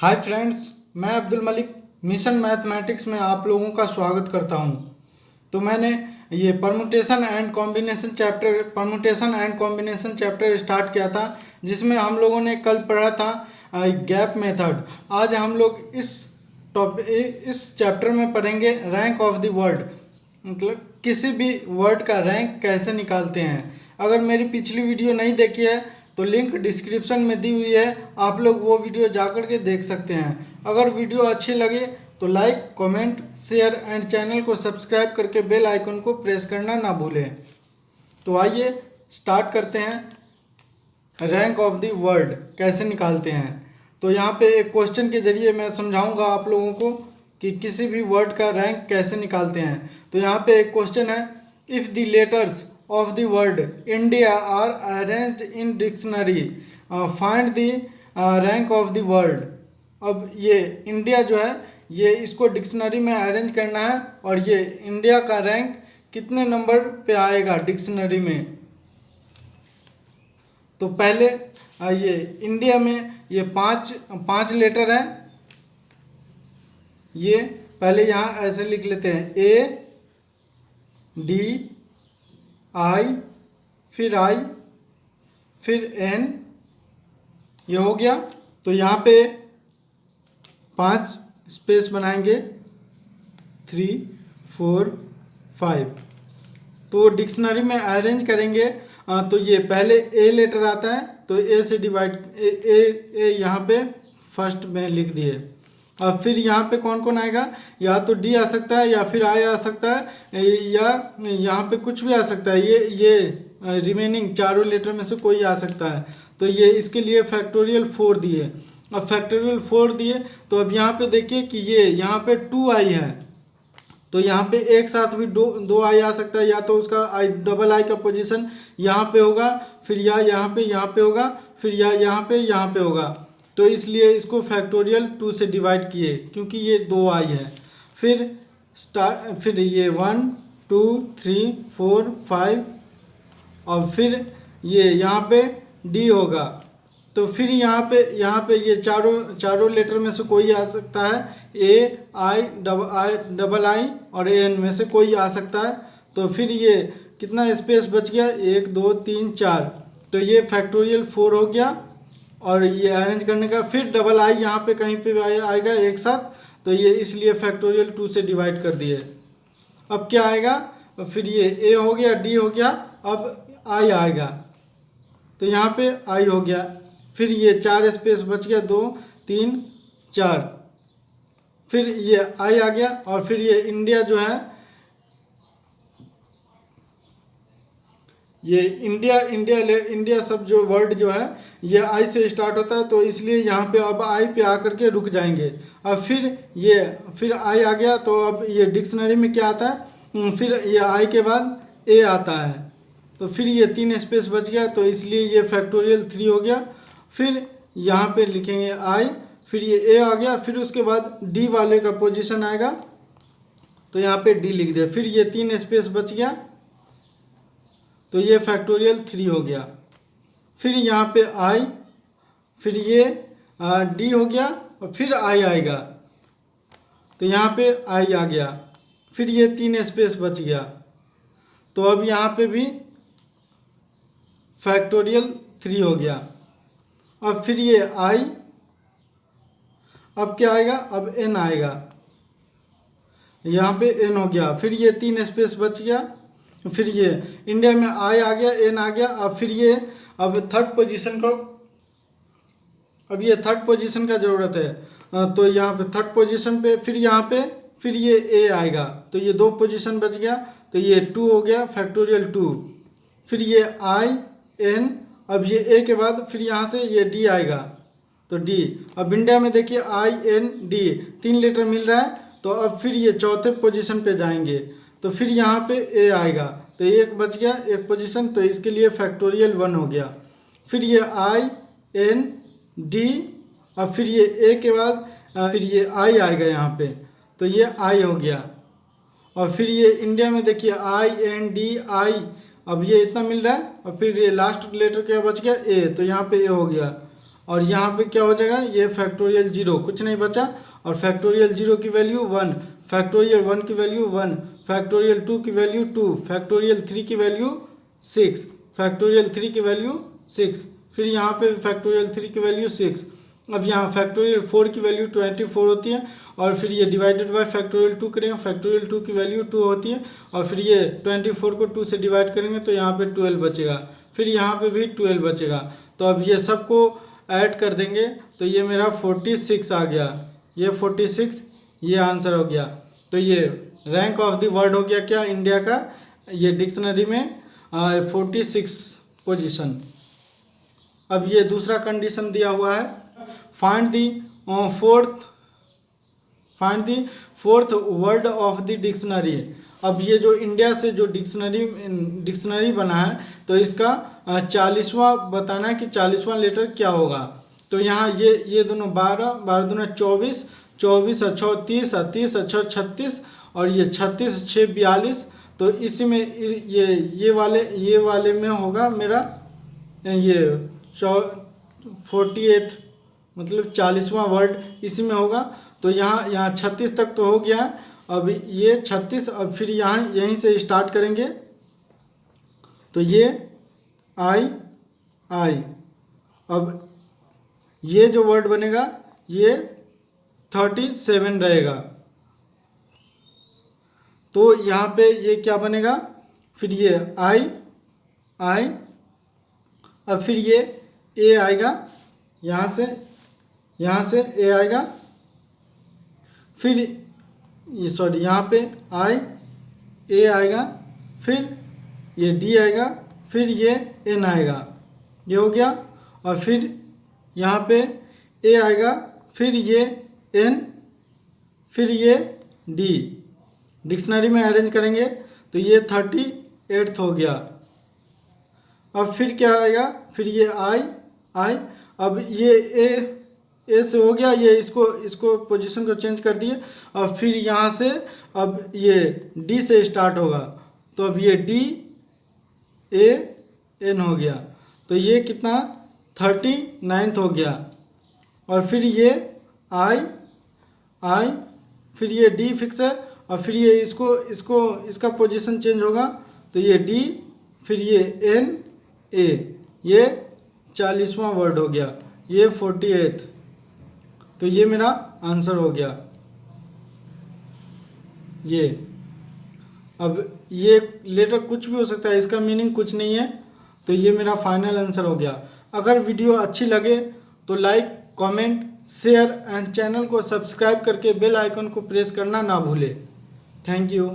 Hi friends, मैं Abdul Malik mission mathematics में आप लोगों का स्वागत करता हूं। तो मैंने ये permutation and combination chapter start किया था, जिसमें हम लोगों ने कल पढ़ा था गैप मेथड। आज हम लोग इस चैप्टर में पढ़ेंगे रैंक ऑफ द वर्ड, मतलब किसी भी वर्ड का रैंक कैसे निकालते हैं। अगर मेरी पिछली वीडियो नहीं देखी है तो लिंक डिस्क्रिप्शन में दी हुई है, आप लोग वो वीडियो जाकर के देख सकते हैं। अगर वीडियो अच्छी लगे तो like, comment, share and channel को सब्सक्राइब करके बेल आइकन को प्रेस करना ना भूलें। तो आइए स्टार्ट करते हैं रैंक ऑफ द वर्ड कैसे निकालते हैं। तो यहाँ पे एक क्वेश्चन के जरिए मैं समझाऊंगा आप लोगों को कि किसी भी वर्ड का रैंक कैसे निकालते हैं। तो यहाँ पे एक क्वेश्चन है, if the letters of the word India are arranged in dictionary, find the rank of the word। अब ये इंडिया जो है ये इसको डिक्शनरी में अरेंज करना है और ये इंडिया का रैंक कितने नंबर पे आएगा डिक्शनरी में। तो पहले ये इंडिया में ये पांच लेटर हैं। ये पहले यहाँ ऐसे लिख लेते हैं, ए डी आई, फिर आई, फिर एन, ये हो गया। तो यहाँ पे 5 स्पेस बनाएंगे, 3, 4, 5। तो डिक्शनरी में अरेंज करेंगे तो ये पहले ए लेटर आता है, तो ए से डिवाइड ए यहाँ पे फर्स्ट में लिख दिए। और फिर यहाँ पे कौन कौन आएगा, या तो डी आ सकता है, या फिर आई आ सकता है, या यहाँ पे कुछ भी आ सकता है। ये रिमेनिंग चारों लेटर में से कोई आ सकता है। तो ये इसके लिए फैक्टोरियल 4 दिए। अब फैक्टोरियल 4 दिए तो अब यहाँ पे देखिए कि ये यहाँ पे 2 आई है, तो यहाँ पे एक साथ भी दो आई आ सकता है। या तो उसका आई डबल आई का पोजीशन यहाँ पे होगा, फिर या यहाँ पे होगा, फिर या यहाँ पे होगा। तो इसलिए इसको फैक्टोरियल 2 से डिवाइड किए, क्योंकि ये 2 आई है। फिर ये 1, 2, 3, 4, 5 और फिर ये यहाँ पे डी होगा। तो फिर यहाँ पे ये चारों लेटर में से कोई आ सकता है, ए आई डबल आई और एन में से कोई आ सकता है। तो फिर ये कितना स्पेस बच गया, 1, 2, 3, 4। तो ये फैक्टोरियल 4 हो गया। और ये अरेंज करने का फिर डबल आई यहाँ पे कहीं पे आएगा एक साथ, तो ये इसलिए फैक्टोरियल 2 से डिवाइड कर दिए। अब क्या आएगा, फिर ये ए हो गया, डी हो गया, अब आई आएगा। तो यहाँ पे आई हो गया। फिर ये 4 स्पेस बच गया, 2, 3, 4। फिर ये आई आ गया। और फिर ये इंडिया जो है, ये इंडिया सब जो वर्ड जो है ये आई से स्टार्ट होता है, तो इसलिए यहाँ पे अब आई पे आकर के रुक जाएंगे। अब फिर आई आ गया। तो अब ये डिक्शनरी में क्या आता है, फिर ये आई के बाद ए आता है। तो फिर ये 3 स्पेस बच गया, तो इसलिए ये फैक्टोरियल 3 हो गया। फिर यहाँ पे लिखेंगे आई, फिर ये ए आ गया। फिर उसके बाद डी वाले का पोजीशन आएगा, तो यहाँ पे डी लिख दिया। फिर ये 3 स्पेस बच गया, तो ये फैक्टोरियल 3 हो गया। फिर यहाँ पे आई, फिर ये डी हो गया और फिर आई आएगा, तो यहाँ पे आई आ गया। फिर ये 3 स्पेस बच गया, तो अब यहाँ पे भी फैक्टोरियल 3 हो गया। अब फिर ये आई, अब क्या आएगा, अब एन आएगा, यहाँ पे एन हो गया। फिर ये 3 स्पेस बच गया। फिर ये इंडिया में आई आ गया, एन आ गया। अब फिर ये थर्ड पोजीशन का ज़रूरत है। तो यहाँ पे थर्ड पोजीशन पे फिर यहाँ पे फिर ये ए आएगा, तो ये 2 पोजीशन बच गया, तो ये 2 हो गया, फैक्टोरियल 2। फिर ये आई एन, अब ये ए के बाद फिर यहाँ से ये डी आएगा, तो डी। अब इंडिया में देखिए आई एन डी 3 लेटर मिल रहा है, तो अब फिर ये चौथे पोजीशन पे जाएंगे, तो फिर यहाँ पे ए आएगा, तो एक बच गया, एक पोजीशन, तो इसके लिए फैक्टोरियल 1 हो गया। फिर ये आई एन डी, और फिर ये ए के बाद फिर ये आई आएगा यहाँ पे, तो ये आई हो गया। और फिर ये इंडिया में देखिए आई एन डी आई, अब ये इतना मिल रहा है। और फिर ये लास्ट लेटर क्या बच गया, ए, तो यहाँ पे ए हो गया। और यहाँ पे क्या हो जाएगा, ये फैक्टोरियल 0 कुछ नहीं बचा, और फैक्टोरियल 0 की वैल्यू 1, फैक्टोरियल 1 की वैल्यू 1, फैक्टोरियल 2 की वैल्यू 2, फैक्टोरियल 3 की वैल्यू 6, फैक्टोरियल 3 की वैल्यू 6, फिर यहाँ पे फैक्टोरियल 3 की वैल्यू 6। अब यहाँ फैक्टोरियल 4 की वैल्यू 24 होती है, और फिर ये डिवाइडेड बाय फैक्टोरियल 2 करेंगे, फैक्टोरियल 2 की वैल्यू 2 होती है, और फिर ये 24 को 2 से डिवाइड करेंगे तो यहाँ पे 12 बचेगा, फिर यहाँ पे भी 12 बचेगा। तो अब ये सबको ऐड कर देंगे तो ये मेरा 46 आ गया, ये 46 ये आंसर हो गया। तो ये रैंक ऑफ द वर्ड हो गया क्या, इंडिया का, ये डिक्शनरी में 46 पोजीशन। अब ये दूसरा कंडीशन दिया हुआ है, find the fourth word of the dictionary. अब ये जो इंडिया से जो डिक्शनरी बना है तो इसका 40वां बताना है कि 40वां लेटर क्या होगा। तो यहाँ ये दोनों 12 दूना 24, 24 अच्छो 30, 30 अच्छो 36, और ये 36 6 42। तो इसी में ये वाले में होगा मेरा ये 48 मतलब 40वां वर्ड इसी में होगा। तो यहाँ 36 तक तो हो गया है, अब ये 36, अब फिर यहाँ यहीं से स्टार्ट करेंगे तो ये आई, अब ये जो वर्ड बनेगा ये 37 रहेगा। तो यहाँ पे ये क्या बनेगा, फिर ये आई, अब फिर ये ए आएगा, यहाँ से ए आएगा, फिर ये सॉरी यहाँ पे आई ए आएगा, फिर ये डी आएगा, फिर ये एन आएगा, ये हो गया, और फिर यहाँ पे ए आएगा, फिर ये एन, फिर ये डी। डिक्शनरी में अरेंज करेंगे तो ये 38 हो गया। अब फिर क्या आएगा, फिर ये आई, अब ये ए से हो गया, ये इसको पोजीशन को चेंज कर दिए, और फिर यहाँ से अब ये डी से स्टार्ट होगा, तो अब ये डी ए एन हो गया, तो ये कितना 39 हो गया। और फिर ये आई, फिर ये डी फिक्स है, और फिर ये इसका पोजीशन चेंज होगा, तो ये डी, फिर ये एन ए, ये 40वां वर्ड हो गया, ये 48। तो ये मेरा आंसर हो गया ये। अब ये लेटर कुछ भी हो सकता है, इसका मीनिंग कुछ नहीं है, तो ये मेरा फाइनल आंसर हो गया। अगर वीडियो अच्छी लगे तो like, comment, share and channel को सब्सक्राइब करके बेल आइकन को प्रेस करना ना भूले। Thank you.